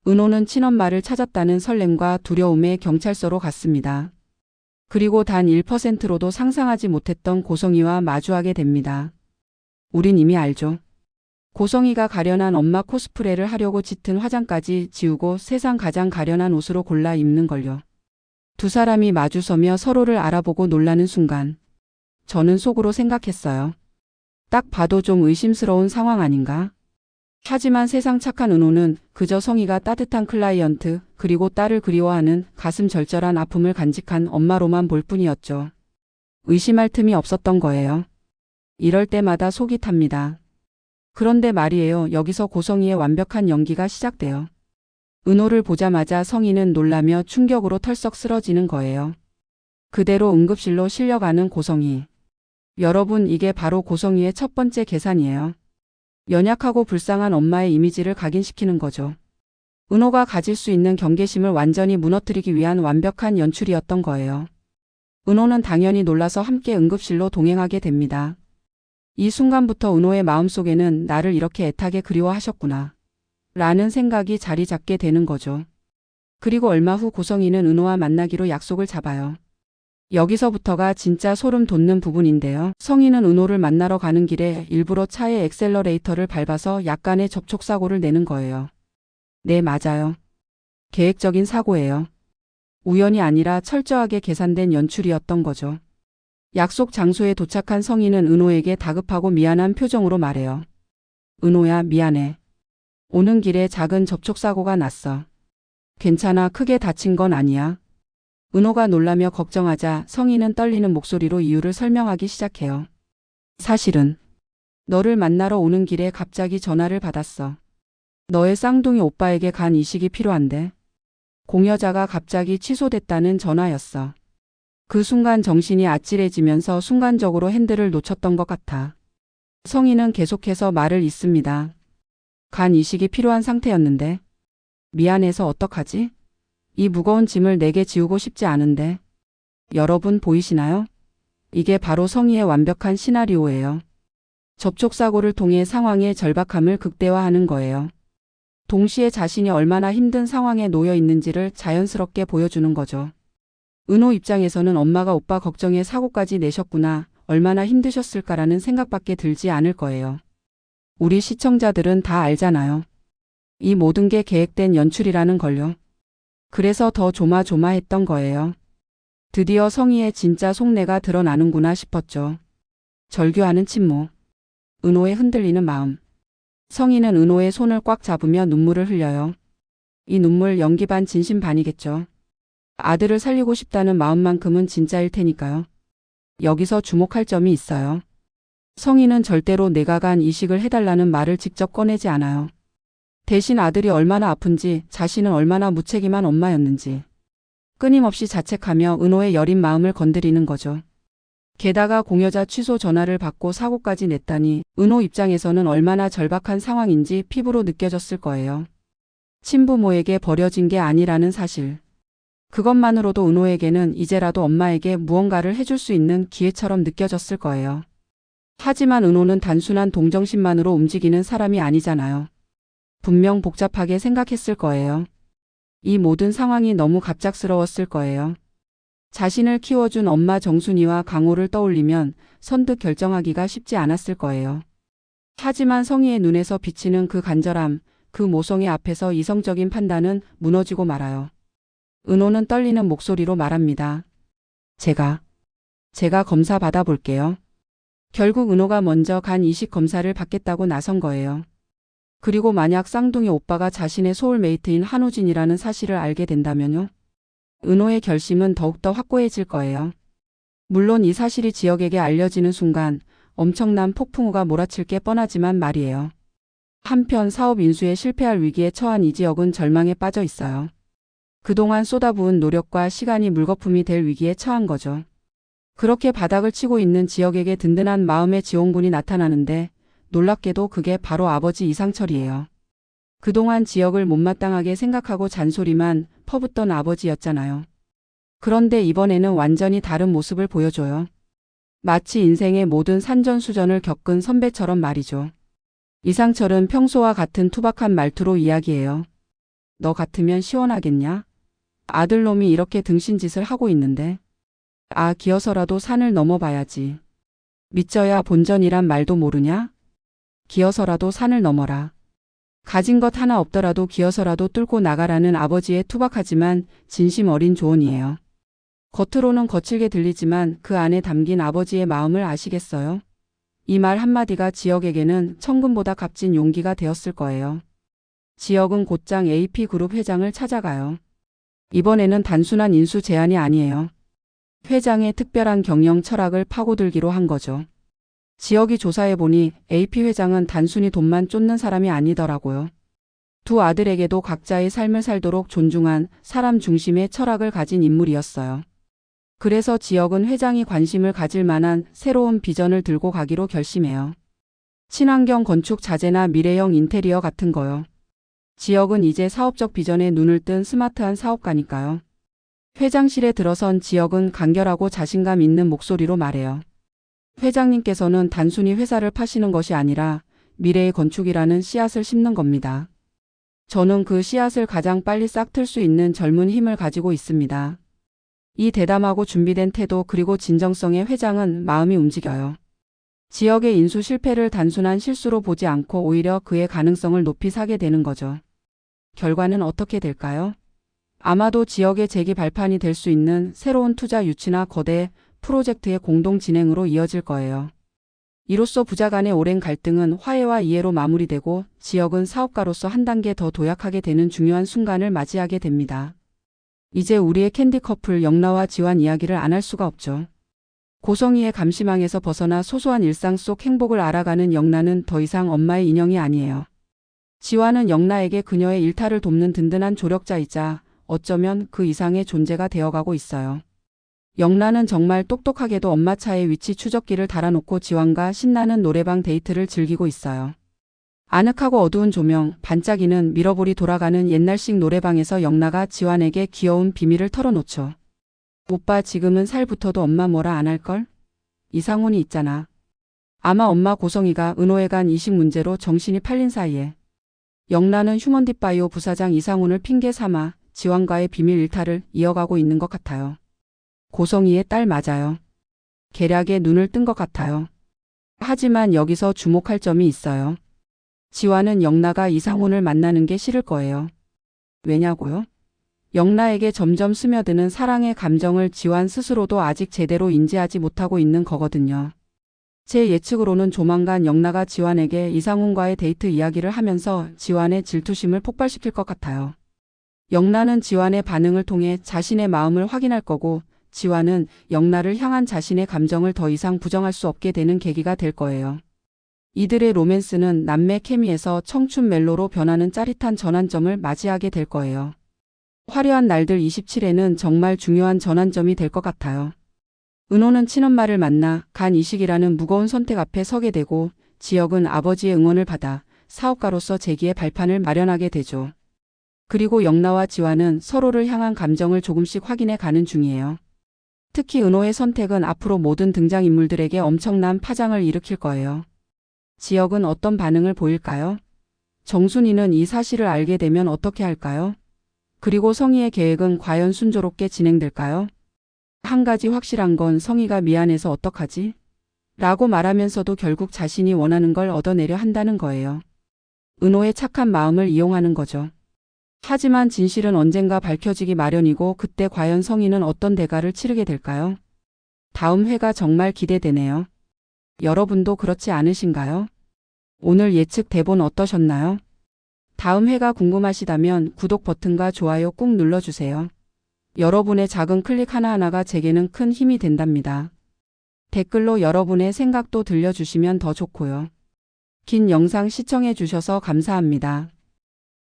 은호는 친엄마를 찾았다는 설렘과 두려움에 경찰서로 갔습니다. 그리고 단 1%로도 상상하지 못했던 고성이와 마주하게 됩니다. 우린 이미 알죠. 고성이가 가련한 엄마 코스프레를 하려고 짙은 화장까지 지우고 세상 가장 가련한 옷으로 골라 입는 걸요. 두 사람이 마주서며 서로를 알아보고 놀라는 순간 저는 속으로 생각했어요. 딱 봐도 좀 의심스러운 상황 아닌가? 하지만 세상 착한 은호는 그저 성희가 따뜻한 클라이언트 그리고 딸을 그리워하는 가슴 절절한 아픔을 간직한 엄마로만 볼 뿐이었죠. 의심할 틈이 없었던 거예요. 이럴 때마다 속이 탑니다. 그런데 말이에요. 여기서 고성희의 완벽한 연기가 시작돼요. 은호를 보자마자 성희는 놀라며 충격으로 털썩 쓰러지는 거예요. 그대로 응급실로 실려가는 고성희. 여러분, 이게 바로 고성희의 첫 번째 계산이에요. 연약하고 불쌍한 엄마의 이미지를 각인시키는 거죠. 은호가 가질 수 있는 경계심을 완전히 무너뜨리기 위한 완벽한 연출이었던 거예요. 은호는 당연히 놀라서 함께 응급실로 동행하게 됩니다. 이 순간부터 은호의 마음속에는 나를 이렇게 애타게 그리워하셨구나 라는 생각이 자리 잡게 되는 거죠. 그리고 얼마 후 고성희는 은호와 만나기로 약속을 잡아요. 여기서부터가 진짜 소름 돋는 부분인데요. 성희는 은호를 만나러 가는 길에 일부러 차의 엑셀러레이터를 밟아서 약간의 접촉사고를 내는 거예요. 네, 맞아요. 계획적인 사고예요. 우연이 아니라 철저하게 계산된 연출이었던 거죠. 약속 장소에 도착한 성희는 은호에게 다급하고 미안한 표정으로 말해요. 은호야, 미안해. 오는 길에 작은 접촉사고가 났어. 괜찮아, 크게 다친 건 아니야. 은호가 놀라며 걱정하자 성희는 떨리는 목소리로 이유를 설명하기 시작해요. 사실은 너를 만나러 오는 길에 갑자기 전화를 받았어. 너의 쌍둥이 오빠에게 간 이식이 필요한데 공여자가 갑자기 취소됐다는 전화였어. 그 순간 정신이 아찔해지면서 순간적으로 핸들을 놓쳤던 것 같아. 성희는 계속해서 말을 잇습니다. 간 이식이 필요한 상태였는데 미안해서 어떡하지? 이 무거운 짐을 내게 지우고 싶지 않은데. 여러분 보이시나요? 이게 바로 성희의 완벽한 시나리오예요. 접촉사고를 통해 상황의 절박함을 극대화하는 거예요. 동시에 자신이 얼마나 힘든 상황에 놓여 있는지를 자연스럽게 보여주는 거죠. 은호 입장에서는 엄마가 오빠 걱정에 사고까지 내셨구나, 얼마나 힘드셨을까라는 생각밖에 들지 않을 거예요. 우리 시청자들은 다 알잖아요. 이 모든 게 계획된 연출이라는 걸요. 그래서 더 조마조마했던 거예요. 드디어 성희의 진짜 속내가 드러나는구나 싶었죠. 절규하는 침묵. 은호의 흔들리는 마음. 성희는 은호의 손을 꽉 잡으며 눈물을 흘려요. 이 눈물 연기 반 진심 반이겠죠. 아들을 살리고 싶다는 마음만큼은 진짜일 테니까요. 여기서 주목할 점이 있어요. 성희는 절대로 내가 간 이식을 해달라는 말을 직접 꺼내지 않아요. 대신 아들이 얼마나 아픈지, 자신은 얼마나 무책임한 엄마였는지 끊임없이 자책하며 은호의 여린 마음을 건드리는 거죠. 게다가 공여자 취소 전화를 받고 사고까지 냈다니 은호 입장에서는 얼마나 절박한 상황인지 피부로 느껴졌을 거예요. 친부모에게 버려진 게 아니라는 사실. 그것만으로도 은호에게는 이제라도 엄마에게 무언가를 해줄 수 있는 기회처럼 느껴졌을 거예요. 하지만 은호는 단순한 동정심만으로 움직이는 사람이 아니잖아요. 분명 복잡하게 생각했을 거예요. 이 모든 상황이 너무 갑작스러웠을 거예요. 자신을 키워준 엄마 정순이와 강호를 떠올리면 선뜻 결정하기가 쉽지 않았을 거예요. 하지만 성희의 눈에서 비치는 그 간절함, 그 모성애 앞에서 이성적인 판단은 무너지고 말아요. 은호는 떨리는 목소리로 말합니다. 제가 검사 받아볼게요. 결국 은호가 먼저 간 이식 검사를 받겠다고 나선 거예요. 그리고 만약 쌍둥이 오빠가 자신의 소울메이트인 한우진이라는 사실을 알게 된다면요. 은호의 결심은 더욱더 확고해질 거예요. 물론 이 사실이 지역에게 알려지는 순간 엄청난 폭풍우가 몰아칠 게 뻔하지만 말이에요. 한편 사업 인수에 실패할 위기에 처한 이 지역은 절망에 빠져 있어요. 그동안 쏟아부은 노력과 시간이 물거품이 될 위기에 처한 거죠. 그렇게 바닥을 치고 있는 지역에게 든든한 마음의 지원군이 나타나는데 놀랍게도 그게 바로 아버지 이상철이에요. 그동안 지역을 못마땅하게 생각하고 잔소리만 퍼붓던 아버지였잖아요. 그런데 이번에는 완전히 다른 모습을 보여줘요. 마치 인생의 모든 산전수전을 겪은 선배처럼 말이죠. 이상철은 평소와 같은 투박한 말투로 이야기해요. 너 같으면 시원하겠냐? 아들놈이 이렇게 등신짓을 하고 있는데. 아, 기어서라도 산을 넘어봐야지. 믿져야 본전이란 말도 모르냐? 기어서라도 산을 넘어라. 가진 것 하나 없더라도 기어서라도 뚫고 나가라는 아버지의 투박하지만 진심 어린 조언이에요. 겉으로는 거칠게 들리지만 그 안에 담긴 아버지의 마음을 아시겠어요? 이 말 한마디가 지역에게는 천금보다 값진 용기가 되었을 거예요. 지역은 곧장 AP그룹 회장을 찾아가요. 이번에는 단순한 인수 제안이 아니에요. 회장의 특별한 경영 철학을 파고들기로 한 거죠. 지역이 조사해보니 AP 회장은 단순히 돈만 쫓는 사람이 아니더라고요. 두 아들에게도 각자의 삶을 살도록 존중한 사람 중심의 철학을 가진 인물이었어요. 그래서 지역은 회장이 관심을 가질 만한 새로운 비전을 들고 가기로 결심해요. 친환경 건축 자재나 미래형 인테리어 같은 거요. 지역은 이제 사업적 비전에 눈을 뜬 스마트한 사업가니까요. 회장실에 들어선 지역은 간결하고 자신감 있는 목소리로 말해요. 회장님께서는 단순히 회사를 파시는 것이 아니라 미래의 건축이라는 씨앗을 심는 겁니다. 저는 그 씨앗을 가장 빨리 싹틀 수 있는 젊은 힘을 가지고 있습니다. 이 대담하고 준비된 태도 그리고 진정성의 회장은 마음이 움직여요. 지역의 인수 실패를 단순한 실수로 보지 않고 오히려 그의 가능성을 높이 사게 되는 거죠. 결과는 어떻게 될까요? 아마도 지역의 재기 발판이 될 수 있는 새로운 투자 유치나 거대 프로젝트의 공동 진행으로 이어질 거예요. 이로써 부자 간의 오랜 갈등은 화해와 이해로 마무리되고 지역은 사업가로서 한 단계 더 도약하게 되는 중요한 순간을 맞이하게 됩니다. 이제 우리의 캔디 커플 영라와 지완 이야기를 안 할 수가 없죠. 고성이의 감시망에서 벗어나 소소한 일상 속 행복을 알아가는 영라는 더 이상 엄마의 인형이 아니에요. 지완은 영라에게 그녀의 일탈을 돕는 든든한 조력자이자 어쩌면 그 이상의 존재가 되어가고 있어요. 영라는 정말 똑똑하게도 엄마 차에 위치 추적기를 달아놓고 지완과 신나는 노래방 데이트를 즐기고 있어요. 아늑하고 어두운 조명, 반짝이는 미러볼이 돌아가는 옛날식 노래방에서 영라가 지완에게 귀여운 비밀을 털어놓죠. 오빠 지금은 살부터도 엄마 뭐라 안 할걸? 이상훈이 있잖아. 아마 엄마 고성이가 은호회관 이식 문제로 정신이 팔린 사이에. 영라는 휴먼딥바이오 부사장 이상훈을 핑계 삼아 지완과의 비밀 일탈을 이어가고 있는 것 같아요. 고성이의 딸 맞아요. 계략에 눈을 뜬 것 같아요. 하지만 여기서 주목할 점이 있어요. 지완은 영라가 이상훈을 만나는 게 싫을 거예요. 왜냐고요? 영라에게 점점 스며드는 사랑의 감정을 지완 스스로도 아직 제대로 인지하지 못하고 있는 거거든요. 제 예측으로는 조만간 영라가 지완에게 이상훈과의 데이트 이야기를 하면서 지완의 질투심을 폭발시킬 것 같아요. 영라는 지완의 반응을 통해 자신의 마음을 확인할 거고 지완은 영라를 향한 자신의 감정을 더 이상 부정할 수 없게 되는 계기가 될 거예요. 이들의 로맨스는 남매 케미에서 청춘 멜로로 변하는 짜릿한 전환점을 맞이하게 될 거예요. 화려한 날들 27회는 정말 중요한 전환점이 될 것 같아요. 은호는 친엄마를 만나 간 이식이라는 무거운 선택 앞에 서게 되고 지역은 아버지의 응원을 받아 사업가로서 재기의 발판을 마련하게 되죠. 그리고 영라와 지완은 서로를 향한 감정을 조금씩 확인해 가는 중이에요. 특히 은호의 선택은 앞으로 모든 등장인물들에게 엄청난 파장을 일으킬 거예요. 지역은 어떤 반응을 보일까요? 정순이는 이 사실을 알게 되면 어떻게 할까요? 그리고 성희의 계획은 과연 순조롭게 진행될까요? 한 가지 확실한 건 성희가 미안해서 어떡하지? 라고 말하면서도 결국 자신이 원하는 걸 얻어내려 한다는 거예요. 은호의 착한 마음을 이용하는 거죠. 하지만 진실은 언젠가 밝혀지기 마련이고 그때 과연 성희는 어떤 대가를 치르게 될까요? 다음 회가 정말 기대되네요. 여러분도 그렇지 않으신가요? 오늘 예측 대본 어떠셨나요? 다음 회가 궁금하시다면 구독 버튼과 좋아요 꾹 눌러주세요. 여러분의 작은 클릭 하나하나가 제게는 큰 힘이 된답니다. 댓글로 여러분의 생각도 들려주시면 더 좋고요. 긴 영상 시청해 주셔서 감사합니다.